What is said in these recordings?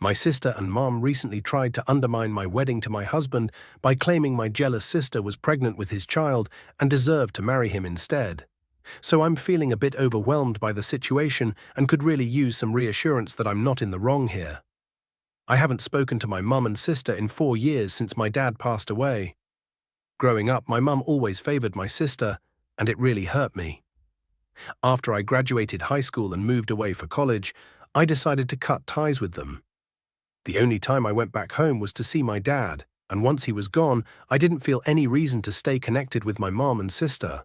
My sister and mom recently tried to undermine my wedding to my husband by claiming my jealous sister was pregnant with his child and deserved to marry him instead. So I'm feeling a bit overwhelmed by the situation and could really use some reassurance that I'm not in the wrong here. I haven't spoken to my mum and sister in 4 years since my dad passed away. Growing up, my mum always favored my sister, and it really hurt me. After I graduated high school and moved away for college, I decided to cut ties with them. The only time I went back home was to see my dad, and once he was gone, I didn't feel any reason to stay connected with my mom and sister.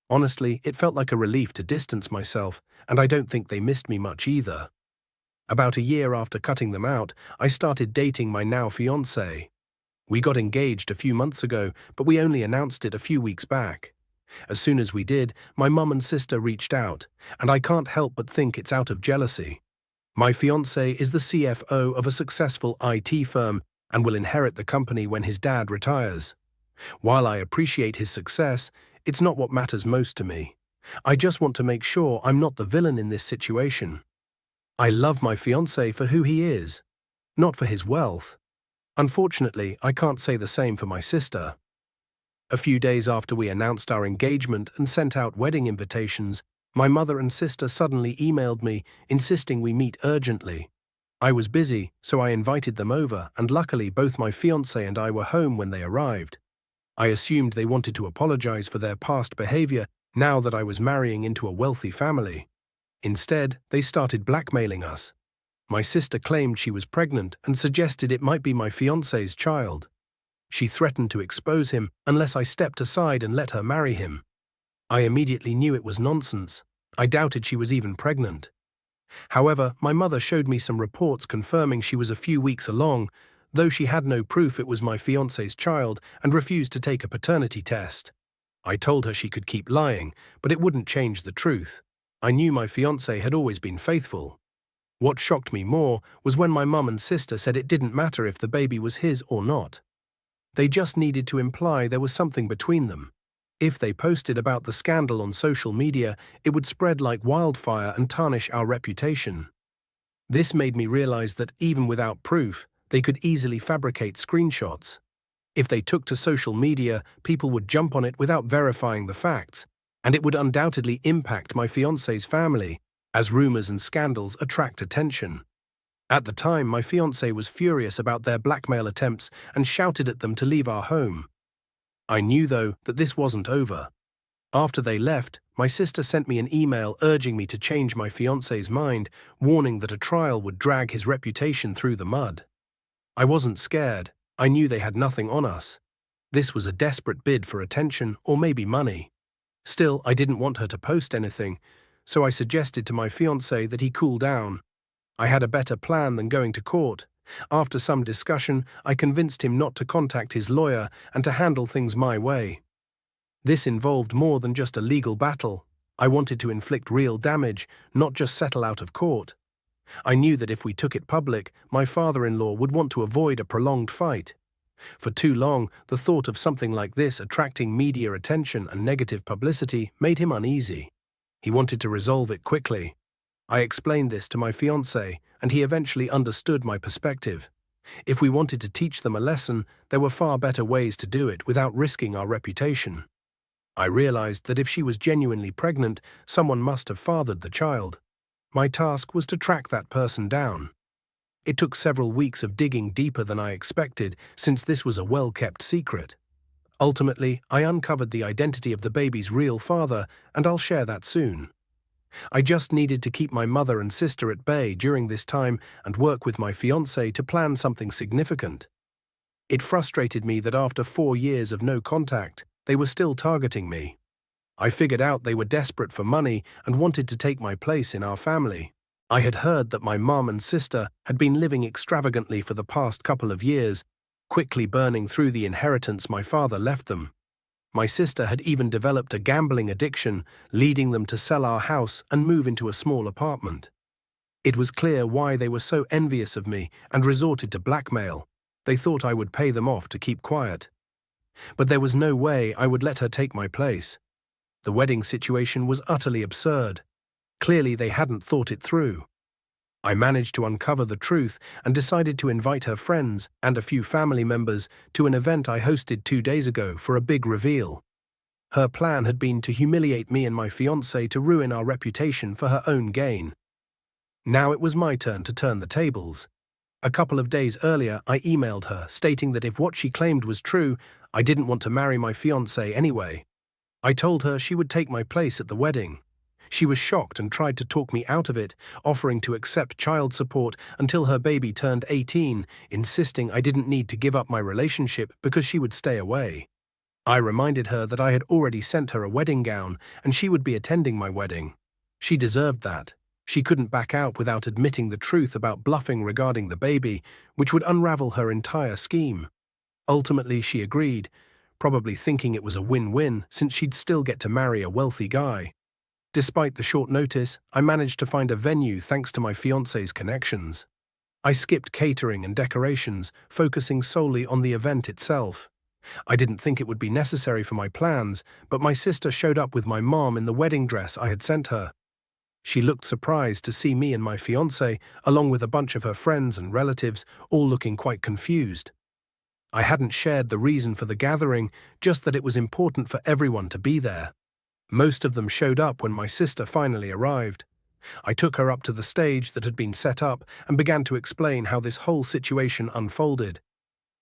Honestly, it felt like a relief to distance myself, and I don't think they missed me much either. About a year after cutting them out, I started dating my now fiancé. We got engaged a few months ago, but we only announced it a few weeks back. As soon as we did, my mum and sister reached out, and I can't help but think it's out of jealousy. My fiancé is the CFO of a successful IT firm and will inherit the company when his dad retires. While I appreciate his success, it's not what matters most to me. I just want to make sure I'm not the villain in this situation. I love my fiancé for who he is, not for his wealth. Unfortunately, I can't say the same for my sister. A few days after we announced our engagement and sent out wedding invitations, my mother and sister suddenly emailed me, insisting we meet urgently. I was busy, so I invited them over, and luckily both my fiancé and I were home when they arrived. I assumed they wanted to apologize for their past behavior now that I was marrying into a wealthy family. Instead, they started blackmailing us. My sister claimed she was pregnant and suggested it might be my fiancé's child. She threatened to expose him unless I stepped aside and let her marry him. I immediately knew it was nonsense. I doubted she was even pregnant. However, my mother showed me some reports confirming she was a few weeks along, though she had no proof it was my fiancé's child and refused to take a paternity test. I told her she could keep lying, but it wouldn't change the truth. I knew my fiancé had always been faithful. What shocked me more was when my mum and sister said it didn't matter if the baby was his or not. They just needed to imply there was something between them. If they posted about the scandal on social media, it would spread like wildfire and tarnish our reputation. This made me realize that even without proof, they could easily fabricate screenshots. If they took to social media, people would jump on it without verifying the facts, and it would undoubtedly impact my fiancé's family, as rumors and scandals attract attention. At the time, my fiancé was furious about their blackmail attempts and shouted at them to leave our home. I knew, though, that this wasn't over. After they left, my sister sent me an email urging me to change my fiancé's mind, warning that a trial would drag his reputation through the mud. I wasn't scared. I knew they had nothing on us. This was a desperate bid for attention or maybe money. Still, I didn't want her to post anything, so I suggested to my fiancé that he cool down. I had a better plan than going to court. After some discussion, I convinced him not to contact his lawyer and to handle things my way. This involved more than just a legal battle. I wanted to inflict real damage, not just settle out of court. I knew that if we took it public, my father-in-law would want to avoid a prolonged fight. For too long, the thought of something like this attracting media attention and negative publicity made him uneasy. He wanted to resolve it quickly. I explained this to my fiancé, and he eventually understood my perspective. If we wanted to teach them a lesson, there were far better ways to do it without risking our reputation. I realized that if she was genuinely pregnant, someone must have fathered the child. My task was to track that person down. It took several weeks of digging deeper than I expected, since this was a well-kept secret. Ultimately, I uncovered the identity of the baby's real father, and I'll share that soon. I just needed to keep my mother and sister at bay during this time and work with my fiancé to plan something significant. It frustrated me that after 4 years of no contact, they were still targeting me. I figured out they were desperate for money and wanted to take my place in our family. I had heard that my mom and sister had been living extravagantly for the past couple of years, quickly burning through the inheritance my father left them. My sister had even developed a gambling addiction, leading them to sell our house and move into a small apartment. It was clear why they were so envious of me and resorted to blackmail. They thought I would pay them off to keep quiet. But there was no way I would let her take my place. The wedding situation was utterly absurd. Clearly they hadn't thought it through. I managed to uncover the truth and decided to invite her friends and a few family members to an event I hosted 2 days ago for a big reveal. Her plan had been to humiliate me and my fiancé to ruin our reputation for her own gain. Now it was my turn to turn the tables. A couple of days earlier, I emailed her, stating that if what she claimed was true, I didn't want to marry my fiancé anyway. I told her she would take my place at the wedding. She was shocked and tried to talk me out of it, offering to accept child support until her baby turned 18, insisting I didn't need to give up my relationship because she would stay away. I reminded her that I had already sent her a wedding gown and she would be attending my wedding. She deserved that. She couldn't back out without admitting the truth about bluffing regarding the baby, which would unravel her entire scheme. Ultimately, she agreed, probably thinking it was a win-win since she'd still get to marry a wealthy guy. Despite the short notice, I managed to find a venue thanks to my fiancé's connections. I skipped catering and decorations, focusing solely on the event itself. I didn't think it would be necessary for my plans, but my sister showed up with my mom in the wedding dress I had sent her. She looked surprised to see me and my fiancé, along with a bunch of her friends and relatives, all looking quite confused. I hadn't shared the reason for the gathering, just that it was important for everyone to be there. Most of them showed up when my sister finally arrived. I took her up to the stage that had been set up and began to explain how this whole situation unfolded.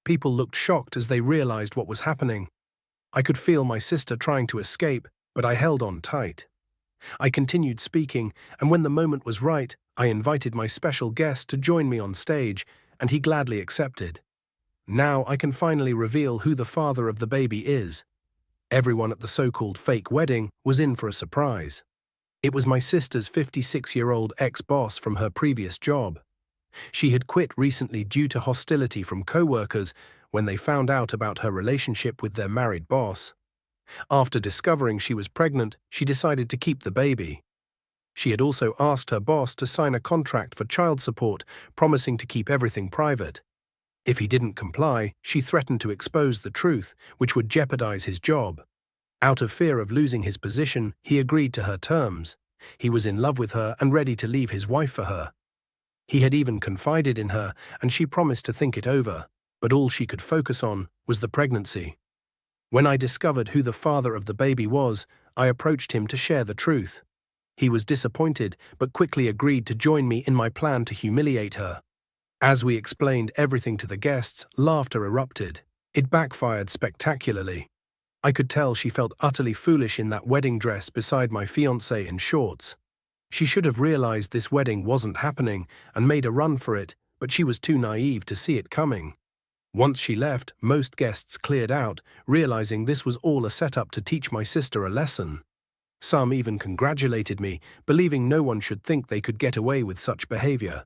People looked shocked as they realized what was happening. I could feel my sister trying to escape, but I held on tight. I continued speaking, and when the moment was right, I invited my special guest to join me on stage, and he gladly accepted. Now I can finally reveal who the father of the baby is. Everyone at the so-called fake wedding was in for a surprise. It was my sister's 56-year-old ex-boss from her previous job. She had quit recently due to hostility from co-workers when they found out about her relationship with their married boss. After discovering she was pregnant, she decided to keep the baby. She had also asked her boss to sign a contract for child support, promising to keep everything private. If he didn't comply, she threatened to expose the truth, which would jeopardize his job. Out of fear of losing his position, he agreed to her terms. He was in love with her and ready to leave his wife for her. He had even confided in her, and she promised to think it over, but all she could focus on was the pregnancy. When I discovered who the father of the baby was, I approached him to share the truth. He was disappointed, but quickly agreed to join me in my plan to humiliate her. As we explained everything to the guests, laughter erupted. It backfired spectacularly. I could tell she felt utterly foolish in that wedding dress beside my fiancé in shorts. She should have realized this wedding wasn't happening and made a run for it, but she was too naive to see it coming. Once she left, most guests cleared out, realizing this was all a setup to teach my sister a lesson. Some even congratulated me, believing no one should think they could get away with such behavior.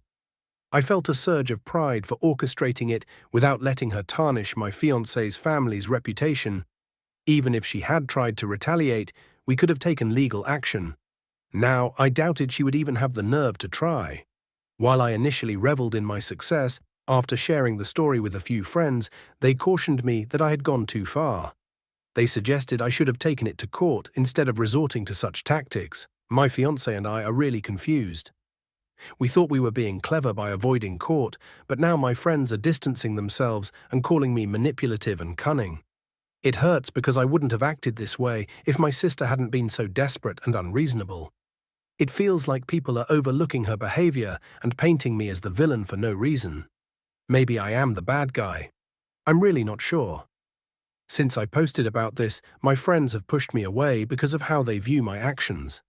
I felt a surge of pride for orchestrating it without letting her tarnish my fiancé's family's reputation. Even if she had tried to retaliate, we could have taken legal action. Now, I doubted she would even have the nerve to try. While I initially reveled in my success, after sharing the story with a few friends, they cautioned me that I had gone too far. They suggested I should have taken it to court instead of resorting to such tactics. My fiancé and I are really confused. We thought we were being clever by avoiding court, but now my friends are distancing themselves and calling me manipulative and cunning. It hurts because I wouldn't have acted this way if my sister hadn't been so desperate and unreasonable. It feels like people are overlooking her behavior and painting me as the villain for no reason. Maybe I am the bad guy. I'm really not sure. Since I posted about this, my friends have pushed me away because of how they view my actions.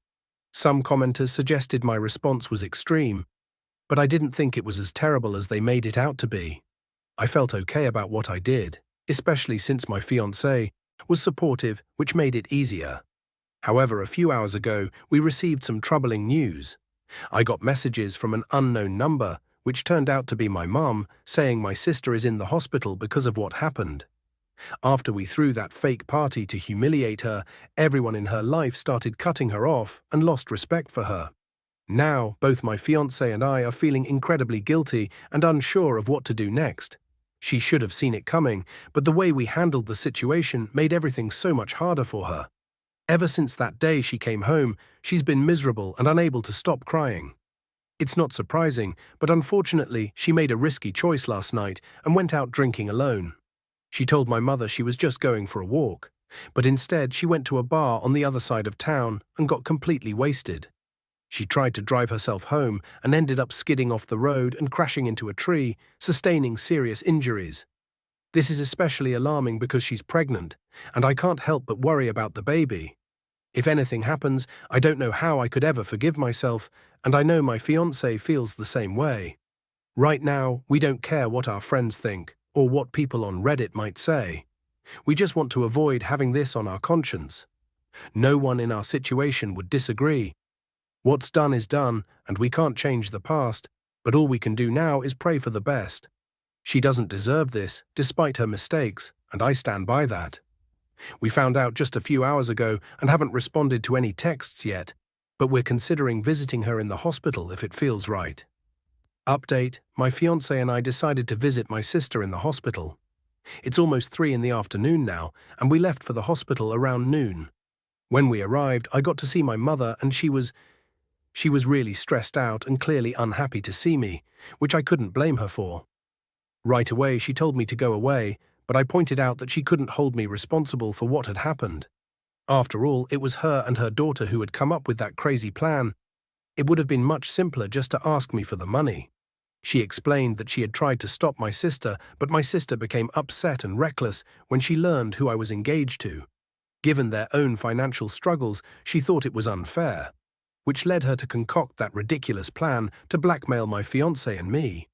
Some commenters suggested my response was extreme, but I didn't think it was as terrible as they made it out to be. I felt okay about what I did, especially since my fiancé was supportive, which made it easier. However, a few hours ago, we received some troubling news. I got messages from an unknown number, which turned out to be my mum, saying my sister is in the hospital because of what happened. After we threw that fake party to humiliate her, everyone in her life started cutting her off and lost respect for her. Now, both my fiancé and I are feeling incredibly guilty and unsure of what to do next. She should have seen it coming, but the way we handled the situation made everything so much harder for her. Ever since that day she came home, she's been miserable and unable to stop crying. It's not surprising, but unfortunately, she made a risky choice last night and went out drinking alone. She told my mother she was just going for a walk, but instead she went to a bar on the other side of town and got completely wasted. She tried to drive herself home and ended up skidding off the road and crashing into a tree, sustaining serious injuries. This is especially alarming because she's pregnant, and I can't help but worry about the baby. If anything happens, I don't know how I could ever forgive myself, and I know my fiancé feels the same way. Right now, we don't care what our friends think or what people on Reddit might say. We just want to avoid having this on our conscience. No one in our situation would disagree. What's done is done, and we can't change the past, but all we can do now is pray for the best. She doesn't deserve this, despite her mistakes, and I stand by that. We found out just a few hours ago and haven't responded to any texts yet, but we're considering visiting her in the hospital if it feels right. Update: my fiancé and I decided to visit my sister in the hospital. It's almost 3 in the afternoon now, and we left for the hospital around noon. When we arrived, I got to see my mother, and she was really stressed out and clearly unhappy to see me, which I couldn't blame her for. Right away, she told me to go away, but I pointed out that she couldn't hold me responsible for what had happened. After all, it was her and her daughter who had come up with that crazy plan. It would have been much simpler just to ask me for the money. She explained that she had tried to stop my sister, but my sister became upset and reckless when she learned who I was engaged to. Given their own financial struggles, she thought it was unfair, which led her to concoct that ridiculous plan to blackmail my fiancé and me.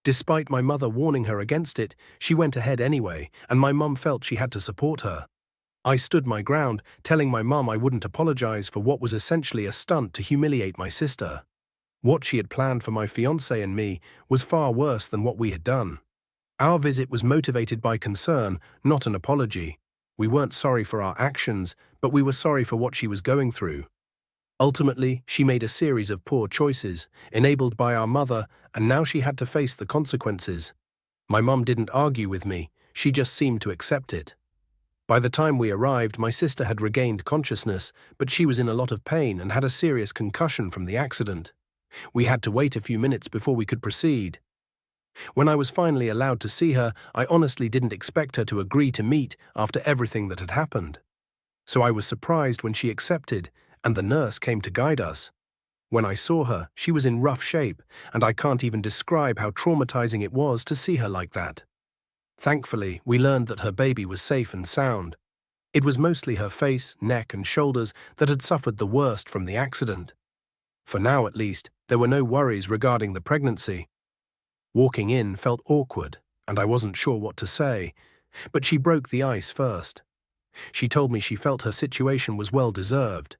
Despite my mother warning her against it, she went ahead anyway, and my mum felt she had to support her. I stood my ground, telling my mum I wouldn't apologize for what was essentially a stunt to humiliate my sister. What she had planned for my fiancé and me was far worse than what we had done. Our visit was motivated by concern, not an apology. We weren't sorry for our actions, but we were sorry for what she was going through. Ultimately, she made a series of poor choices, enabled by our mother, and now she had to face the consequences. My mum didn't argue with me, she just seemed to accept it. By the time we arrived, my sister had regained consciousness, but she was in a lot of pain and had a serious concussion from the accident. We had to wait a few minutes before we could proceed. When I was finally allowed to see her, I honestly didn't expect her to agree to meet after everything that had happened. So I was surprised when she accepted, and the nurse came to guide us. When I saw her, she was in rough shape, and I can't even describe how traumatizing it was to see her like that. Thankfully, we learned that her baby was safe and sound. It was mostly her face, neck, and shoulders that had suffered the worst from the accident. For now, at least, there were no worries regarding the pregnancy. Walking in felt awkward, and I wasn't sure what to say, but she broke the ice first. She told me she felt her situation was well-deserved.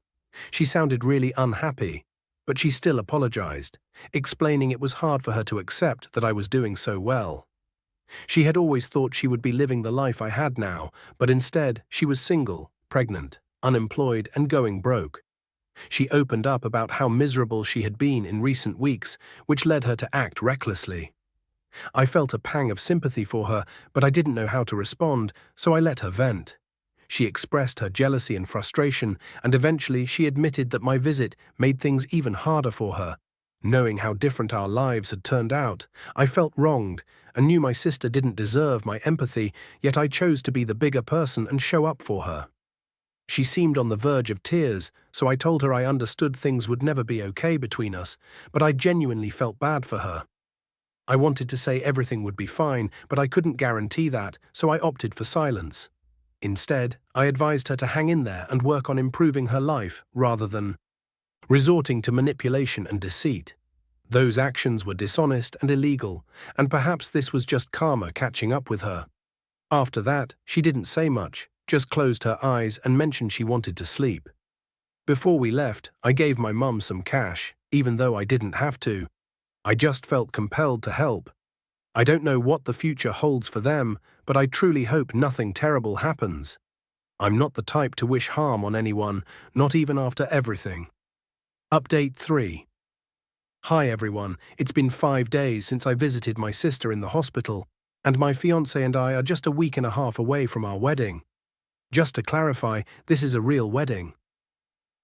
She sounded really unhappy, but she still apologized, explaining it was hard for her to accept that I was doing so well. She had always thought she would be living the life I had now, but instead she was single, pregnant, unemployed, and going broke. She opened up about how miserable she had been in recent weeks, which led her to act recklessly. I felt a pang of sympathy for her, but I didn't know how to respond, so I let her vent. She expressed her jealousy and frustration, and eventually she admitted that my visit made things even harder for her. Knowing how different our lives had turned out, I felt wronged and knew my sister didn't deserve my empathy, yet I chose to be the bigger person and show up for her. She seemed on the verge of tears, so I told her I understood things would never be okay between us, but I genuinely felt bad for her. I wanted to say everything would be fine, but I couldn't guarantee that, so I opted for silence. Instead, I advised her to hang in there and work on improving her life rather than resorting to manipulation and deceit. Those actions were dishonest and illegal, and perhaps this was just karma catching up with her. After that, she didn't say much, just closed her eyes and mentioned she wanted to sleep. Before we left, I gave my mum some cash, even though I didn't have to. I just felt compelled to help. I don't know what the future holds for them, but I truly hope nothing terrible happens. I'm not the type to wish harm on anyone, not even after everything. Update 3. Hi everyone, it's been 5 days since I visited my sister in the hospital, and my fiancé and I are just a week and a half away from our wedding. Just to clarify, this is a real wedding.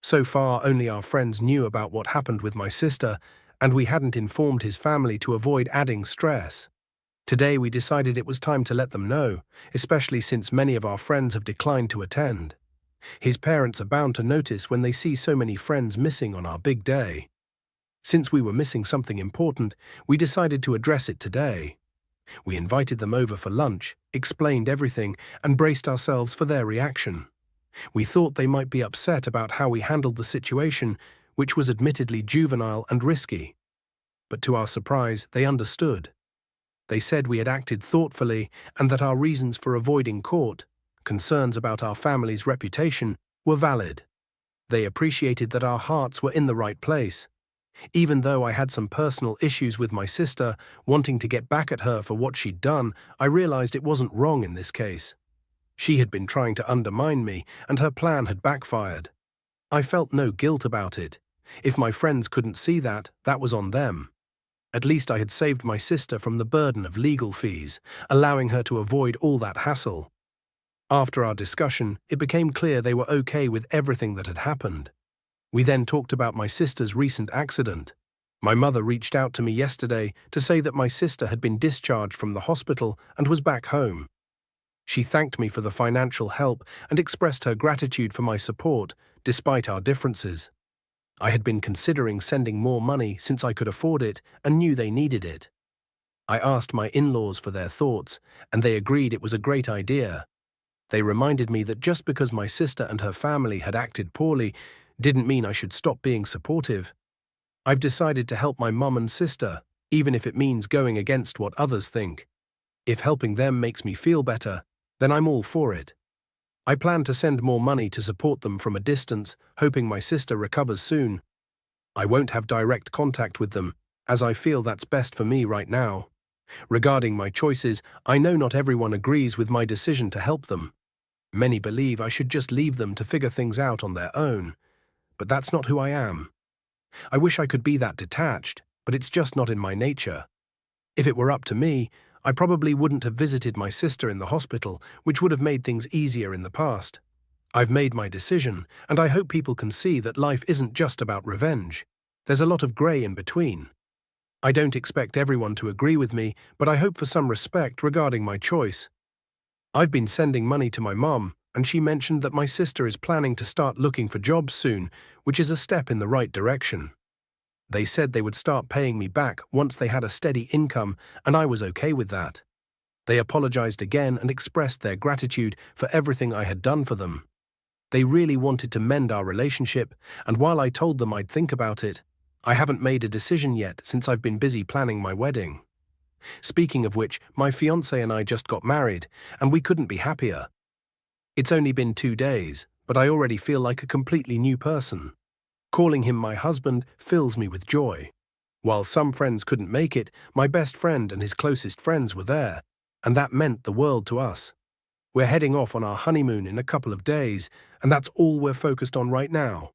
So far, only our friends knew about what happened with my sister, and we hadn't informed his family to avoid adding stress. Today we decided it was time to let them know, especially since many of our friends have declined to attend. His parents are bound to notice when they see so many friends missing on our big day. Since we were missing something important, we decided to address it today. We invited them over for lunch, explained everything, and braced ourselves for their reaction. We thought they might be upset about how we handled the situation, which was admittedly juvenile and risky. But to our surprise, they understood. They said we had acted thoughtfully and that our reasons for avoiding court, concerns about our family's reputation, were valid. They appreciated that our hearts were in the right place. Even though I had some personal issues with my sister, wanting to get back at her for what she'd done, I realized it wasn't wrong in this case. She had been trying to undermine me, and her plan had backfired. I felt no guilt about it. If my friends couldn't see that, that was on them. At least I had saved my sister from the burden of legal fees, allowing her to avoid all that hassle. After our discussion, it became clear they were okay with everything that had happened. We then talked about my sister's recent accident. My mother reached out to me yesterday to say that my sister had been discharged from the hospital and was back home. She thanked me for the financial help and expressed her gratitude for my support, despite our differences. I had been considering sending more money since I could afford it and knew they needed it. I asked my in-laws for their thoughts, and they agreed it was a great idea. They reminded me that just because my sister and her family had acted poorly didn't mean I should stop being supportive. I've decided to help my mum and sister, even if it means going against what others think. If helping them makes me feel better, then I'm all for it. I plan to send more money to support them from a distance, hoping my sister recovers soon. I won't have direct contact with them, as I feel that's best for me right now. Regarding my choices, I know not everyone agrees with my decision to help them. Many believe I should just leave them to figure things out on their own. But that's not who I am. I wish I could be that detached, but it's just not in my nature. If it were up to me, I probably wouldn't have visited my sister in the hospital, which would have made things easier in the past. I've made my decision, and I hope people can see that life isn't just about revenge. There's a lot of grey in between. I don't expect everyone to agree with me, but I hope for some respect regarding my choice. I've been sending money to my mom, and she mentioned that my sister is planning to start looking for jobs soon, which is a step in the right direction. They said they would start paying me back once they had a steady income, and I was okay with that. They apologized again and expressed their gratitude for everything I had done for them. They really wanted to mend our relationship, and while I told them I'd think about it, I haven't made a decision yet since I've been busy planning my wedding. Speaking of which, my fiancé and I just got married, and we couldn't be happier. It's only been 2 days, but I already feel like a completely new person. Calling him my husband fills me with joy. While some friends couldn't make it, my best friend and his closest friends were there, and that meant the world to us. We're heading off on our honeymoon in a couple of days, and that's all we're focused on right now.